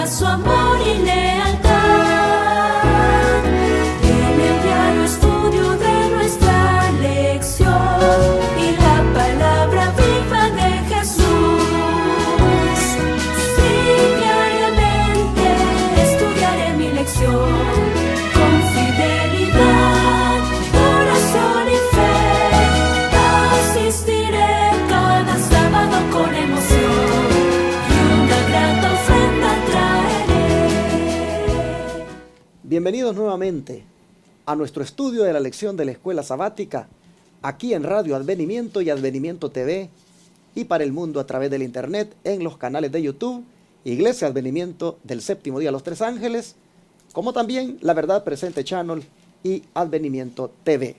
muestra su amor y lealtad. En el diario estudio de nuestra lección y la palabra viva de Jesús. Sí, diariamente estudiaré mi lección con fidelidad, corazón y fe. Asistiré cada sábado con emoción y una grata ofrenda traeré. Bienvenidos nuevamente a nuestro estudio de la lección de la Escuela Sabática, aquí en Radio Advenimiento y Advenimiento TV, y para el mundo a través del internet en los canales de YouTube, Iglesia Advenimiento del Séptimo Día Los Tres Ángeles, como también La Verdad Presente Channel y Advenimiento TV.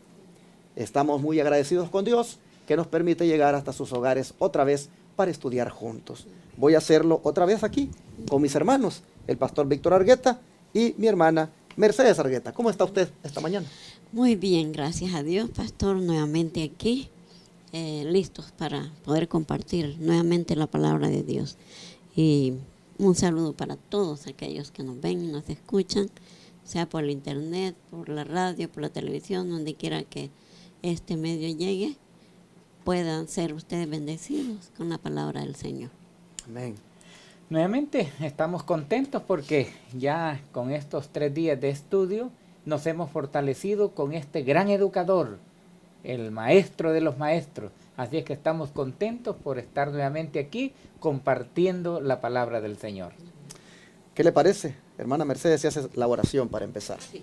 Estamos muy agradecidos con Dios que nos permite llegar hasta sus hogares otra vez para estudiar juntos. Voy a hacerlo otra vez aquí con mis hermanos, el pastor Víctor Argueta y mi hermana Mercedes Argueta. ¿Cómo está usted esta mañana? Muy bien, gracias a Dios, pastor, nuevamente aquí, listos para poder compartir nuevamente la palabra de Dios. Y un saludo para todos aquellos que nos ven y nos escuchan, sea por el internet, por la radio, por la televisión, donde quiera que este medio llegue, puedan ser ustedes bendecidos con la palabra del Señor. Amén. Nuevamente estamos contentos porque ya con estos 3 días de estudio nos hemos fortalecido con este gran educador, el maestro de los maestros. Así es que estamos contentos por estar nuevamente aquí compartiendo la palabra del Señor. ¿Qué le parece, hermana Mercedes, si hace la oración para empezar? Sí.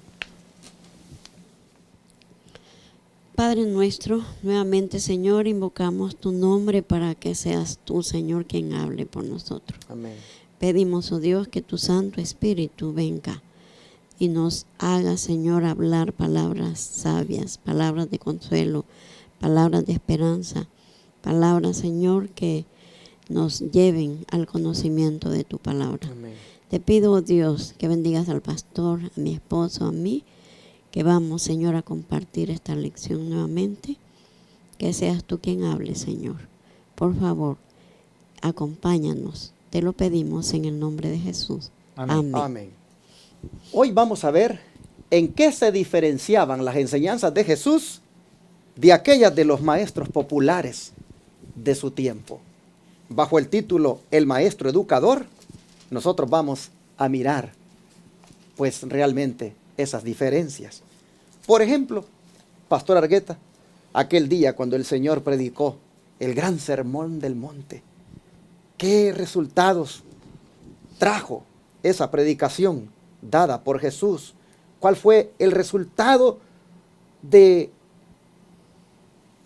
Padre nuestro, nuevamente, Señor, invocamos tu nombre para que seas tú, Señor, quien hable por nosotros. Amén. Pedimos, oh Dios, que tu Santo Espíritu venga y nos haga, Señor, hablar palabras sabias, palabras de consuelo, palabras de esperanza, palabras, Señor, que nos lleven al conocimiento de tu palabra. Amén. Te pido, oh Dios, que bendigas al pastor, a mi esposo, a mí, que vamos, Señor, a compartir esta lección nuevamente. Que seas tú quien hable, Señor. Por favor, acompáñanos. Te lo pedimos en el nombre de Jesús. Amén. Amén. Amén. Hoy vamos a ver en qué se diferenciaban las enseñanzas de Jesús de aquellas de los maestros populares de su tiempo. Bajo el título El Maestro Educador, nosotros vamos a mirar, pues realmente, esas diferencias. Por ejemplo, pastor Argueta, aquel día cuando el Señor predicó el gran sermón del monte, ¿qué resultados trajo esa predicación dada por Jesús? ¿Cuál fue el resultado de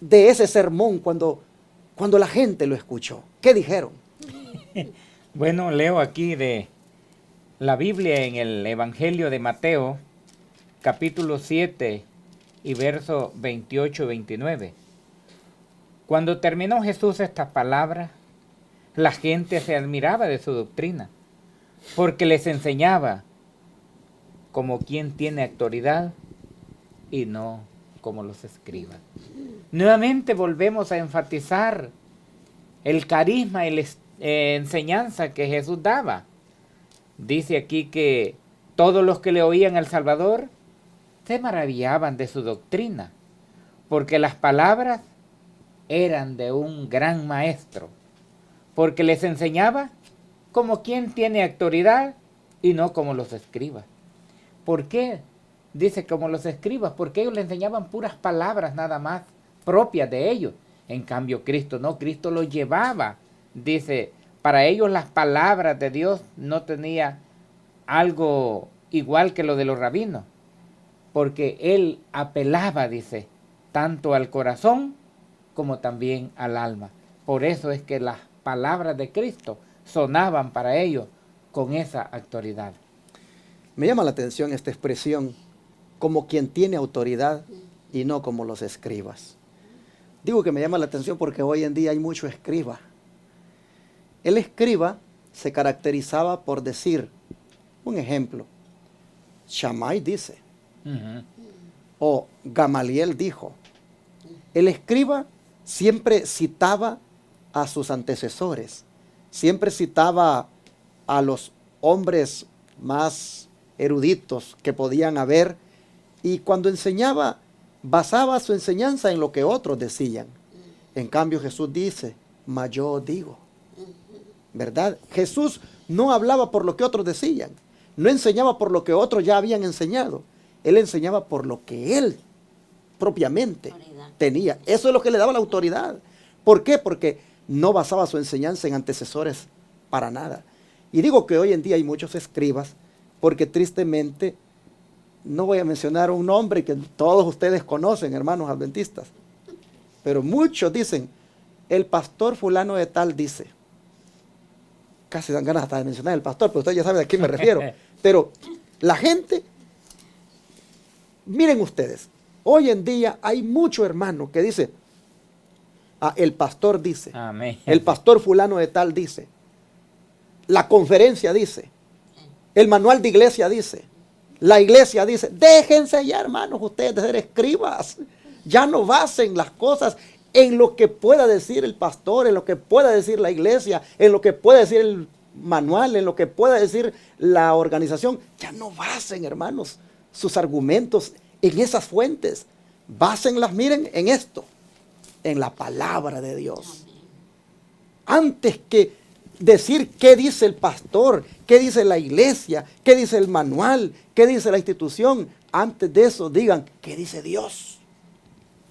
ese sermón cuando la gente lo escuchó? ¿Qué dijeron? Bueno, leo aquí de la Biblia en el Evangelio de Mateo, capítulo 7 y verso 28-29. Cuando terminó Jesús estas palabras, la gente se admiraba de su doctrina, porque les enseñaba como quien tiene autoridad y no como los escribas. Nuevamente volvemos a enfatizar el carisma y la enseñanza que Jesús daba. Dice aquí que todos los que le oían al Salvador se maravillaban de su doctrina, porque las palabras eran de un gran maestro, porque les enseñaba como quien tiene autoridad y no como los escribas. ¿Por qué? Dice como los escribas, porque ellos le enseñaban puras palabras nada más propias de ellos. En cambio Cristo no, Cristo los llevaba. Dice, para ellos las palabras de Dios no tenía algo igual que lo de los rabinos, porque Él apelaba, dice, tanto al corazón como también al alma. Por eso es que las palabras de Cristo sonaban para ellos con esa autoridad. Me llama la atención esta expresión, como quien tiene autoridad y no como los escribas. Digo que me llama la atención porque hoy en día hay mucho escriba. El escriba se caracterizaba por decir, un ejemplo, Shammai dice, o Gamaliel dijo. El escriba siempre citaba a sus antecesores, siempre citaba a los hombres más eruditos que podían haber, y cuando enseñaba, basaba su enseñanza en lo que otros decían. En cambio, Jesús dice, mas yo digo, ¿verdad? Jesús no hablaba por lo que otros decían, no enseñaba por lo que otros ya habían enseñado. Él enseñaba por lo que él propiamente tenía. Eso es lo que le daba la autoridad. ¿Por qué? Porque no basaba su enseñanza en antecesores para nada. Y digo que hoy en día hay muchos escribas, porque tristemente, no voy a mencionar un nombre que todos ustedes conocen, hermanos adventistas, pero muchos dicen, el pastor fulano de tal dice. Casi dan ganas hasta de mencionar el pastor, pero ustedes ya saben a quién me refiero. Pero la gente, miren ustedes, hoy en día hay mucho hermano que dice, el pastor dice, Amén. el pastor fulano de tal dice, la conferencia dice, el manual de iglesia dice, la iglesia dice. Déjense ya, hermanos, ustedes de ser escribas. Ya no basen las cosas en lo que pueda decir el pastor, en lo que pueda decir la iglesia, en lo que pueda decir el manual, en lo que pueda decir la organización. Ya no basen, hermanos, sus argumentos en esas fuentes. Básenlas, miren, en esto, en la palabra de Dios. Antes que decir qué dice el pastor, qué dice la iglesia, qué dice el manual, qué dice la institución, antes de eso digan qué dice Dios,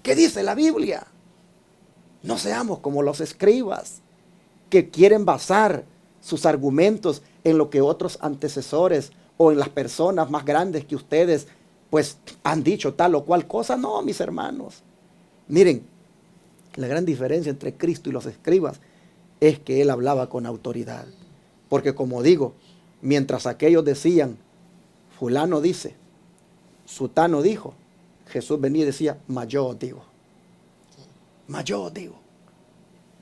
qué dice la Biblia. No seamos como los escribas que quieren basar sus argumentos en lo que otros antecesores o en las personas más grandes que ustedes pues han dicho tal o cual cosa. No, mis hermanos. Miren, la gran diferencia entre Cristo y los escribas es que él hablaba con autoridad. Porque como digo, mientras aquellos decían, fulano dice, sutano dijo, Jesús venía y decía, mas yo os digo. Mas yo os digo.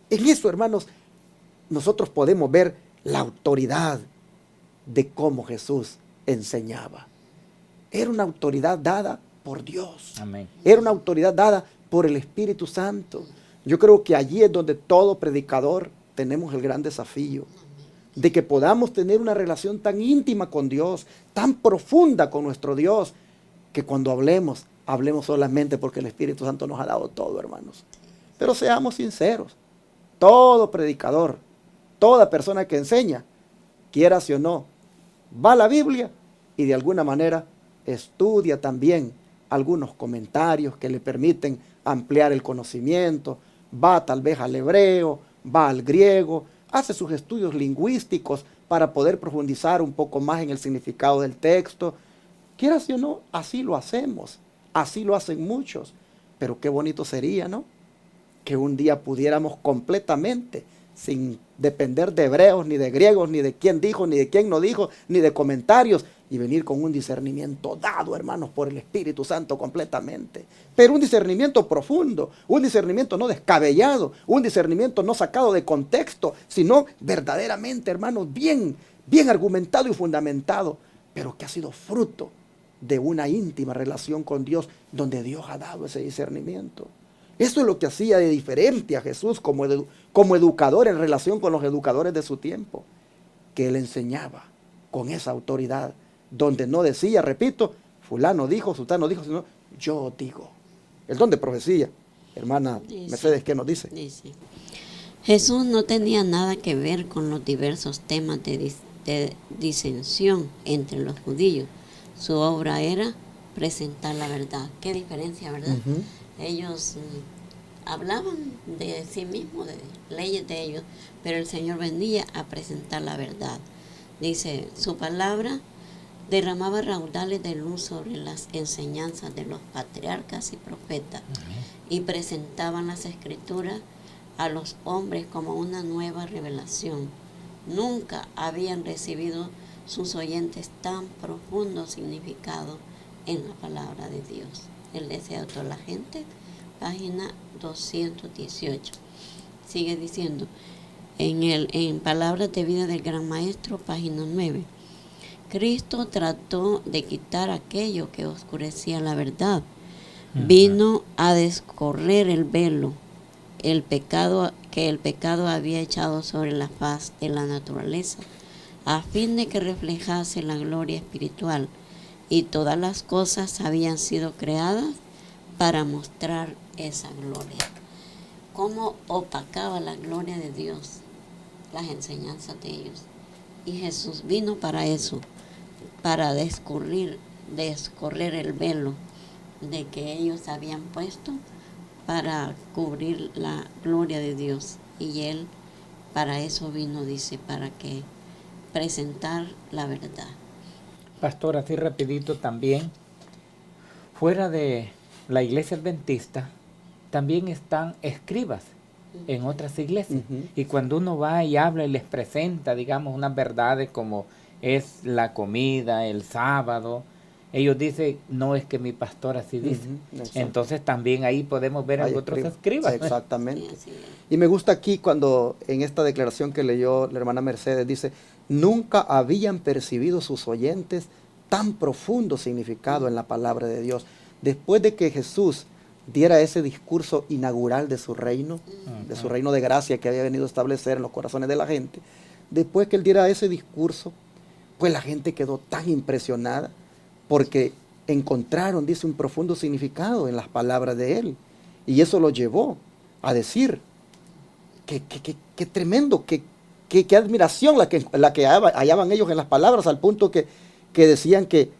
En eso, hermanos, nosotros podemos ver la autoridad de cómo Jesús enseñaba. Era una autoridad dada por Dios. Amén. Era una autoridad dada por el Espíritu Santo. Yo creo que allí es donde todo predicador tenemos el gran desafío de que podamos tener una relación tan íntima con Dios, tan profunda con nuestro Dios, que cuando hablemos solamente porque el Espíritu Santo nos ha dado todo, hermanos. Pero seamos sinceros, todo predicador, toda persona que enseña, quiera o no, va a la Biblia y de alguna manera estudia también algunos comentarios que le permiten ampliar el conocimiento, va tal vez al hebreo, va al griego, hace sus estudios lingüísticos para poder profundizar un poco más en el significado del texto. Quieras o no, así lo hacemos, así lo hacen muchos, pero qué bonito sería, ¿no? Que un día pudiéramos completamente, sin depender de hebreos, ni de griegos, ni de quién dijo, ni de quién no dijo, ni de comentarios, y venir con un discernimiento dado, hermanos, por el Espíritu Santo completamente. Pero un discernimiento profundo, un discernimiento no descabellado, un discernimiento no sacado de contexto, sino verdaderamente, hermanos, bien argumentado y fundamentado, pero que ha sido fruto de una íntima relación con Dios, donde Dios ha dado ese discernimiento. Eso es lo que hacía de diferente a Jesús como educador en relación con los educadores de su tiempo, que él enseñaba con esa autoridad, donde no decía, repito, fulano dijo, sultano dijo, sino yo digo. El don de profecía, hermana Mercedes, ¿qué nos dice? Dice, Jesús no tenía nada que ver con los diversos temas de disensión entre los judíos. Su obra era presentar la verdad. Qué diferencia, ¿verdad? Ellos hablaban de sí mismos, de leyes de ellos, pero el Señor venía a presentar la verdad. Dice, su palabra derramaba raudales de luz sobre las enseñanzas de los patriarcas y profetas y presentaban las escrituras a los hombres como una nueva revelación. Nunca habían recibido sus oyentes tan profundo significado en la palabra de Dios. El deseo de toda la gente, página 218. Sigue diciendo, en Palabras de Vida del Gran Maestro, página 9. Cristo trató de quitar aquello que oscurecía la verdad. Vino a descorrer el velo, que el pecado había echado sobre la faz de la naturaleza, a fin de que reflejase la gloria espiritual, y todas las cosas habían sido creadas para mostrar esa gloria. Cómo opacaba la gloria de Dios las enseñanzas de ellos. Y Jesús vino para eso, para descorrer el velo de que ellos habían puesto para cubrir la gloria de Dios. Y Él para eso vino, dice, para que presentar la verdad. Pastor, así rapidito también, fuera de la iglesia adventista, también están escribas en otras iglesias. Y cuando uno va y habla y les presenta, digamos, unas verdades como es la comida, el sábado, ellos dicen, no, es que mi pastor así dice. Entonces también ahí podemos ver a otros escribas. Exactamente. Sí, Y me gusta aquí cuando en esta declaración que leyó la hermana Mercedes dice, nunca habían percibido sus oyentes tan profundo significado en la palabra de Dios. Después de que Jesús diera ese discurso inaugural de su reino de gracia que había venido a establecer en los corazones de la gente, después que él diera ese discurso, pues la gente quedó tan impresionada porque encontraron, dice, un profundo significado en las palabras de él. Y eso lo llevó a decir, qué tremendo, qué admiración la que hallaban ellos en las palabras, al punto que decían que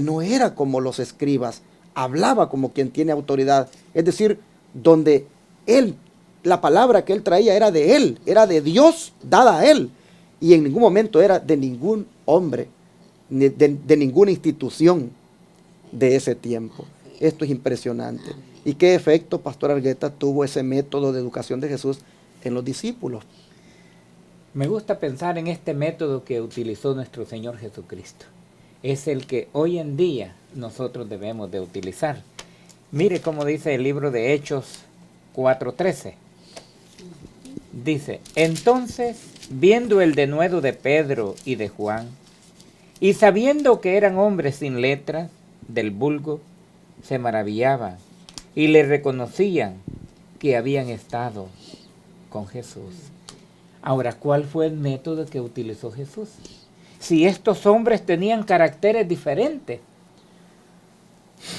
no era como los escribas, hablaba como quien tiene autoridad. Es decir, donde él, la palabra que él traía era de él, era de Dios dada a él. Y en ningún momento era de ningún hombre, ni de ninguna institución de ese tiempo. Esto es impresionante. ¿Y qué efecto, Pastor Argueta, tuvo ese método de educación de Jesús en los discípulos? Me gusta pensar en este método que utilizó nuestro Señor Jesucristo. Es el que hoy en día nosotros debemos de utilizar. Mire cómo dice el libro de Hechos 4:13. Dice, entonces, viendo el denuedo de Pedro y de Juan, y sabiendo que eran hombres sin letras del vulgo, se maravillaban y le reconocían que habían estado con Jesús. Ahora, ¿cuál fue el método que utilizó Jesús? Si estos hombres tenían caracteres diferentes,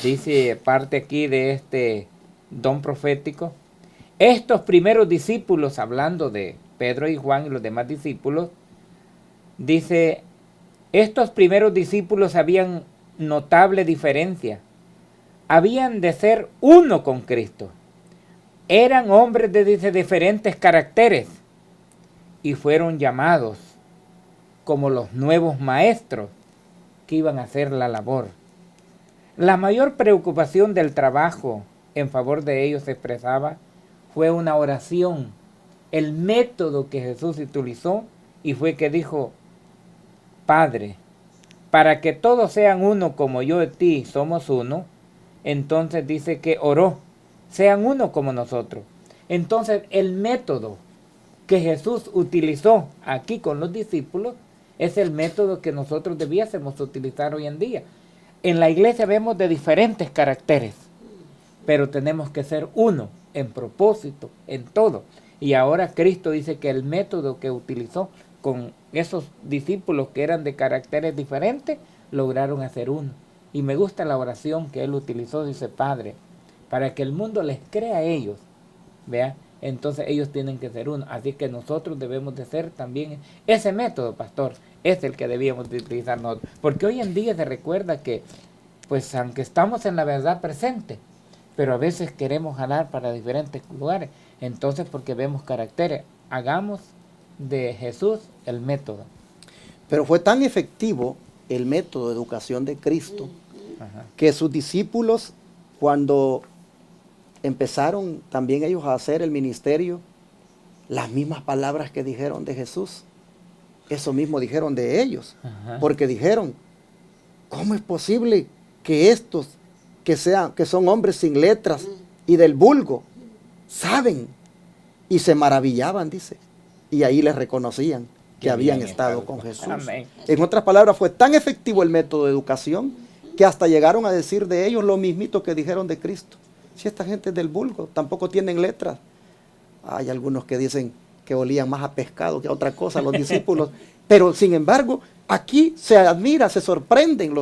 dice parte aquí de este don profético, estos primeros discípulos, hablando de Pedro y Juan y los demás discípulos, dice, estos primeros discípulos habían notable diferencia, habían de ser uno con Cristo, eran hombres de diferentes caracteres y fueron llamados como los nuevos maestros que iban a hacer la labor. La mayor preocupación del trabajo en favor de ellos se expresaba fue una oración, el método que Jesús utilizó, y fue que dijo, Padre, para que todos sean uno como yo y ti somos uno. Entonces dice que oró, sean uno como nosotros. Entonces el método que Jesús utilizó aquí con los discípulos es el método que nosotros debiésemos utilizar hoy en día. En la iglesia vemos de diferentes caracteres, pero tenemos que ser uno en propósito, en todo. Y ahora Cristo dice que el método que utilizó con esos discípulos que eran de caracteres diferentes, lograron hacer uno. Y me gusta la oración que él utilizó, dice, Padre, para que el mundo les crea a ellos, ¿vea? Entonces ellos tienen que ser uno. Así que nosotros debemos de ser también ese método, pastor, es el que debíamos de utilizar nosotros. Porque hoy en día se recuerda que, pues aunque estamos en la verdad presente, pero a veces queremos jalar para diferentes lugares. Entonces, porque vemos caracteres, hagamos de Jesús el método. Pero fue tan efectivo el método de educación de Cristo que sus discípulos, cuando empezaron también ellos a hacer el ministerio, las mismas palabras que dijeron de Jesús, eso mismo dijeron de ellos. Porque dijeron, ¿cómo es posible que estos que son hombres sin letras y del vulgo saben? Y se maravillaban, dice, y ahí les reconocían que habían estado con Jesús. Amén. En otras palabras, fue tan efectivo el método de educación que hasta llegaron a decir de ellos lo mismito que dijeron de Cristo. Si esta gente es del vulgo, tampoco tienen letras. Hay algunos que dicen que olían más a pescado que a otra cosa, los discípulos, Pero sin embargo, aquí se admira, se sorprenden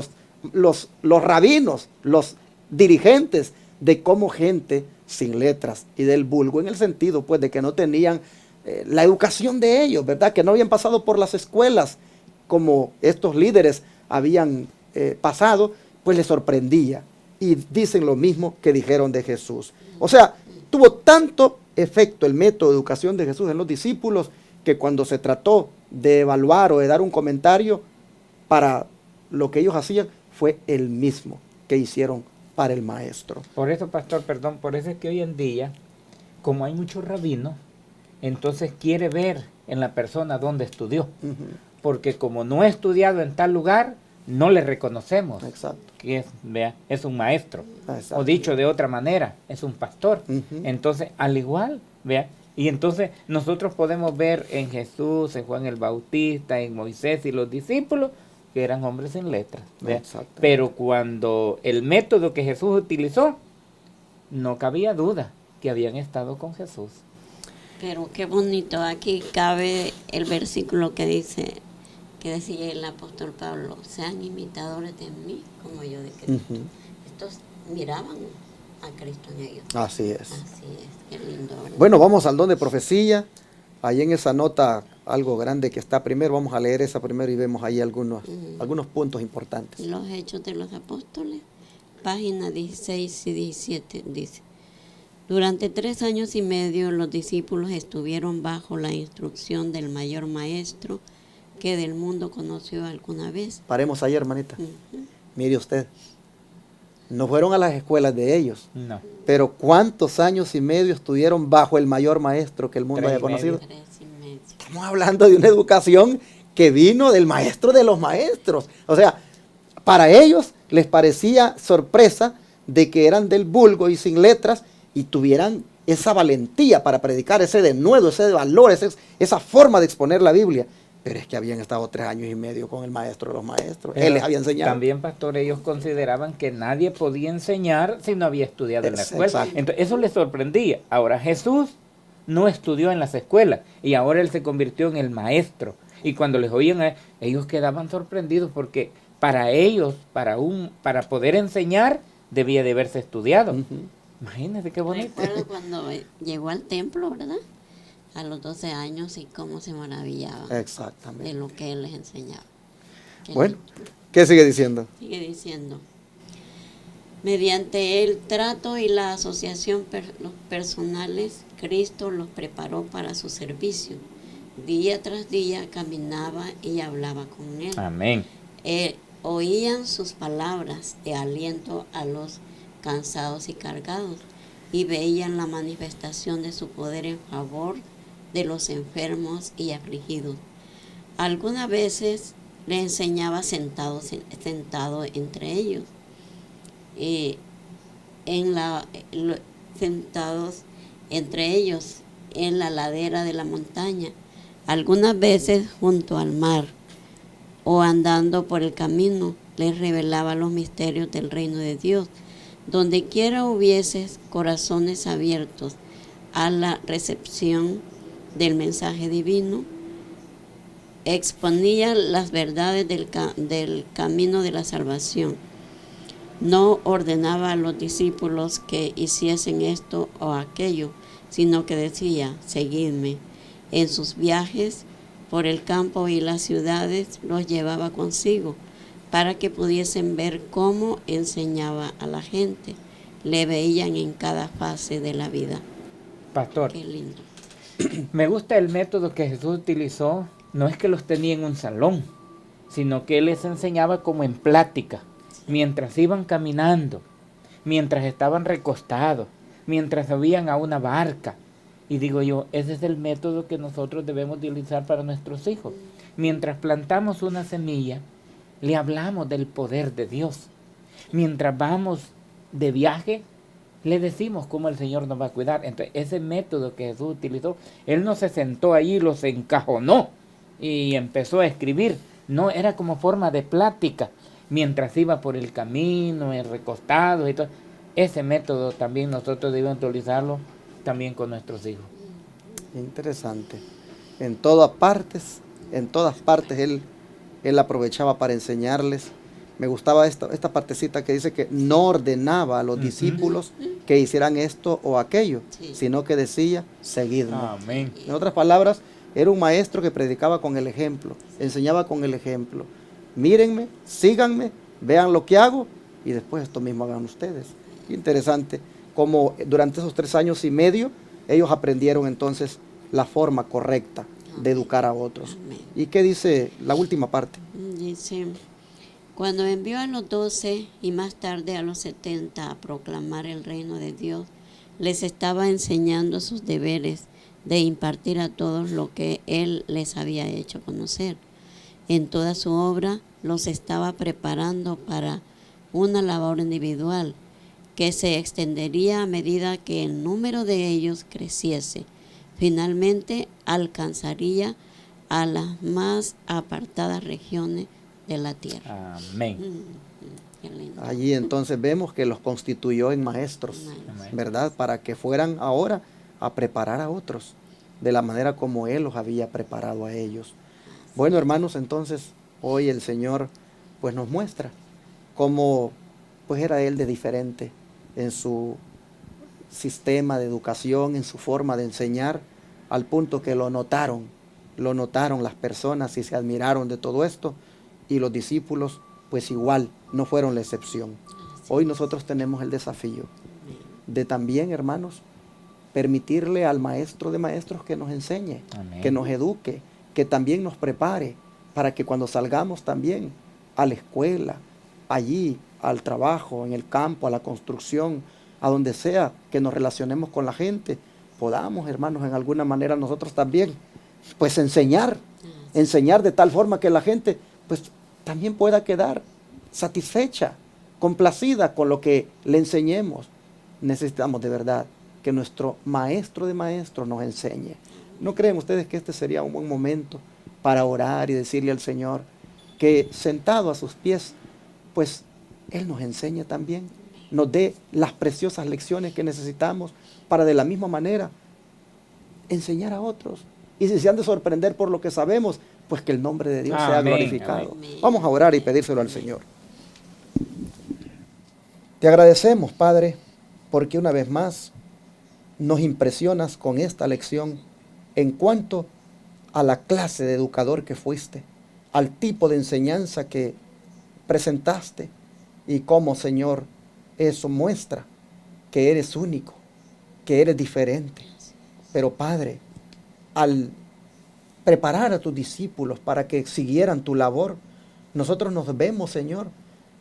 los rabinos, los dirigentes, de cómo gente sin letras y del vulgo, en el sentido pues de que no tenían la educación de ellos, ¿verdad? Que no habían pasado por las escuelas como estos líderes habían pasado, pues les sorprendía. Y dicen lo mismo que dijeron de Jesús. O sea, tuvo tanto efecto el método de educación de Jesús en los discípulos que cuando se trató de evaluar o de dar un comentario para lo que ellos hacían, fue el mismo que hicieron para el maestro. Por eso, pastor, perdón, por eso es que hoy en día, como hay muchos rabinos, entonces quiere ver en la persona dónde estudió. Porque como no he estudiado en tal lugar, no le reconocemos. Exacto. Que es un maestro. Exacto. O dicho de otra manera, es un pastor. Entonces, al igual, vea, y entonces nosotros podemos ver en Jesús, en Juan el Bautista, en Moisés y los discípulos, que eran hombres sin letras. Pero cuando el método que Jesús utilizó, no cabía duda que habían estado con Jesús. Pero qué bonito, aquí cabe el versículo que dice, que decía el apóstol Pablo, sean imitadores de mí como yo de Cristo. Estos miraban a Cristo en ellos. Así es. Así es, qué lindo, ¿verdad? Bueno, vamos al don de profecía. Ahí en esa nota algo grande que está primero, vamos a leer esa primero y vemos ahí algunos puntos importantes. Los Hechos de los Apóstoles, página 16 y 17, dice: durante 3 años y medio los discípulos estuvieron bajo la instrucción del mayor maestro que del mundo conoció alguna vez. Paremos ahí, hermanita. Mire usted, no fueron a las escuelas de ellos. No. Pero ¿cuántos años y medio estuvieron bajo el mayor maestro que el mundo 3 haya y medio. conocido? 3 y medio. Estamos hablando de una educación que vino del maestro de los maestros. O sea, para ellos les parecía sorpresa de que eran del vulgo y sin letras y tuvieran esa valentía para predicar, ese denuedo, ese valor, esa forma de exponer la Biblia. Pero es que habían estado 3 años y medio con el maestro de los maestros. Pero Él les había enseñado. También, pastor, ellos consideraban que nadie podía enseñar si no había estudiado en la escuela. Exacto. Entonces, eso les sorprendía. Ahora, Jesús no estudió en las escuelas y ahora Él se convirtió en el maestro. Y cuando les oían a él, ellos quedaban sorprendidos porque para ellos, para poder enseñar, debía de haberse estudiado. Imagínense qué bonito. Recuerdo cuando llegó al templo, ¿verdad? A los 12 años y cómo se maravillaba Exactamente. de lo que él les enseñaba. Bueno, ¿qué sigue diciendo? Sigue diciendo, mediante el trato y la asociación los personales, Cristo los preparó para su servicio. Día tras día caminaba y hablaba con él. Amén. Oían sus palabras de aliento a los cansados y cargados y veían la manifestación de su poder en favor de los enfermos y afligidos. Algunas veces le enseñaba sentado entre ellos, sentados entre ellos en la ladera de la montaña, algunas veces junto al mar o andando por el camino, les revelaba los misterios del reino de Dios. Donde quiera hubieses corazones abiertos a la recepción del mensaje divino, exponía las verdades del camino de la salvación. No ordenaba a los discípulos que hiciesen esto o aquello, sino que decía, seguidme. En sus viajes por el campo y las ciudades los llevaba consigo, para que pudiesen ver cómo enseñaba a la gente. Le veían en cada fase de la vida. Pastor, Qué lindo. me gusta el método que Jesús utilizó. No es que los tenía en un salón, sino que Él les enseñaba como en plática, mientras iban caminando, mientras estaban recostados, mientras subían a una barca. Y digo yo, ese es el método que nosotros debemos utilizar para nuestros hijos. Mientras plantamos una semilla, le hablamos del poder de Dios. Mientras vamos de viaje, le decimos cómo el Señor nos va a cuidar. Entonces, ese método que Jesús utilizó, Él no se sentó ahí, los encajonó y empezó a escribir. No, era como forma de plática, mientras iba por el camino, recostados y todo. Ese método también nosotros debemos utilizarlo también con nuestros hijos. Interesante. En todas partes En todas partes él aprovechaba para enseñarles. Me gustaba esta partecita que dice que no ordenaba a los discípulos que hicieran esto o aquello, Sí. sino que decía, seguidme. Amén. En otras palabras, era un maestro que predicaba con el ejemplo, enseñaba con el ejemplo. Mírenme, síganme, vean lo que hago y después esto mismo hagan ustedes. Interesante como durante esos 3 años y medio ellos aprendieron entonces la forma correcta de educar a otros. Amén. ¿Y qué dice la última parte? Dice, cuando envió a los 12 y más tarde a los 70 a proclamar el reino de Dios, les estaba enseñando sus deberes de impartir a todos lo que Él les había hecho conocer. En toda su obra los estaba preparando para una labor individual que se extendería a medida que el número de ellos creciese. Finalmente alcanzaría a las más apartadas regiones de la tierra. Amén. Qué lindo. Allí entonces vemos que los constituyó en maestros, Amén. ¿verdad? Para que fueran ahora a preparar a otros de la manera como Él los había preparado a ellos. Bueno, hermanos, entonces hoy el Señor pues nos muestra cómo pues era Él de diferente en su sistema de educación, en su forma de enseñar, al punto que lo notaron las personas y se admiraron de todo esto, y los discípulos pues igual no fueron la excepción. Hoy nosotros tenemos el desafío de también, hermanos, permitirle al maestro de maestros que nos enseñe, Amén. que nos eduque, que también nos prepare para que cuando salgamos también a la escuela, allí, al trabajo, en el campo, a la construcción, a donde sea que nos relacionemos con la gente, podamos, hermanos, en alguna manera nosotros también, pues enseñar de tal forma que la gente, pues también pueda quedar satisfecha, complacida con lo que le enseñemos. Necesitamos de verdad que nuestro maestro de maestros nos enseñe. ¿No creen ustedes que este sería un buen momento para orar y decirle al Señor que sentado a sus pies, pues Él nos enseñe también, nos dé las preciosas lecciones que necesitamos para de la misma manera enseñar a otros? Y si se han de sorprender por lo que sabemos, pues que el nombre de Dios sea Amén, glorificado. amén. Vamos a orar y pedírselo al Señor. Te agradecemos, Padre, porque una vez más nos impresionas con esta lección en cuanto a la clase de educador que fuiste, al tipo de enseñanza que presentaste y cómo, Señor, eso muestra que eres único, que eres diferente. Pero, Padre, al preparar a tus discípulos para que siguieran tu labor, nosotros nos vemos, Señor,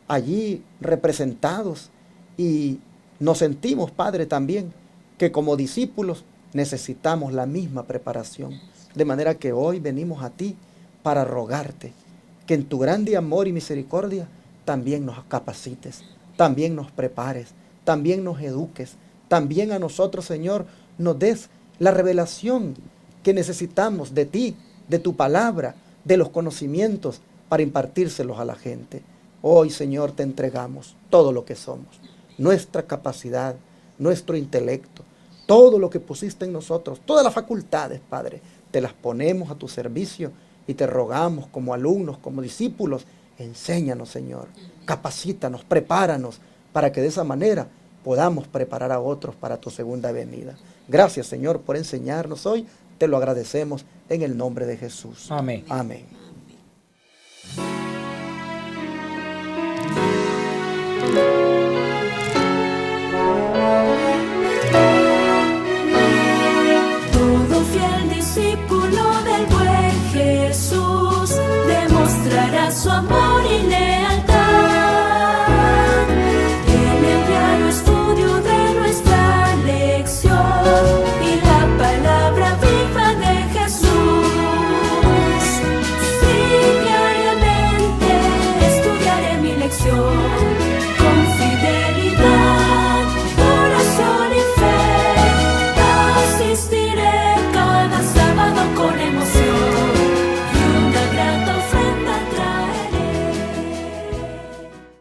allí representados y nos sentimos, Padre, también que como discípulos necesitamos la misma preparación. De manera que hoy venimos a ti para rogarte que en tu grande amor y misericordia también nos capacites, también nos prepares, también nos eduques, también a nosotros, Señor, nos des la revelación que necesitamos de ti, de tu palabra, de los conocimientos para impartírselos a la gente. Hoy, Señor, te entregamos todo lo que somos, nuestra capacidad, nuestro intelecto, todo lo que pusiste en nosotros, todas las facultades, Padre, te las ponemos a tu servicio y te rogamos como alumnos, como discípulos, enséñanos, Señor, capacítanos, prepáranos, para que de esa manera podamos preparar a otros para tu segunda venida. Gracias, Señor, por enseñarnos hoy. Te lo agradecemos en el nombre de Jesús. Amén. Amén. Todo fiel discípulo del buen Jesús demostrará su amor y lealtad.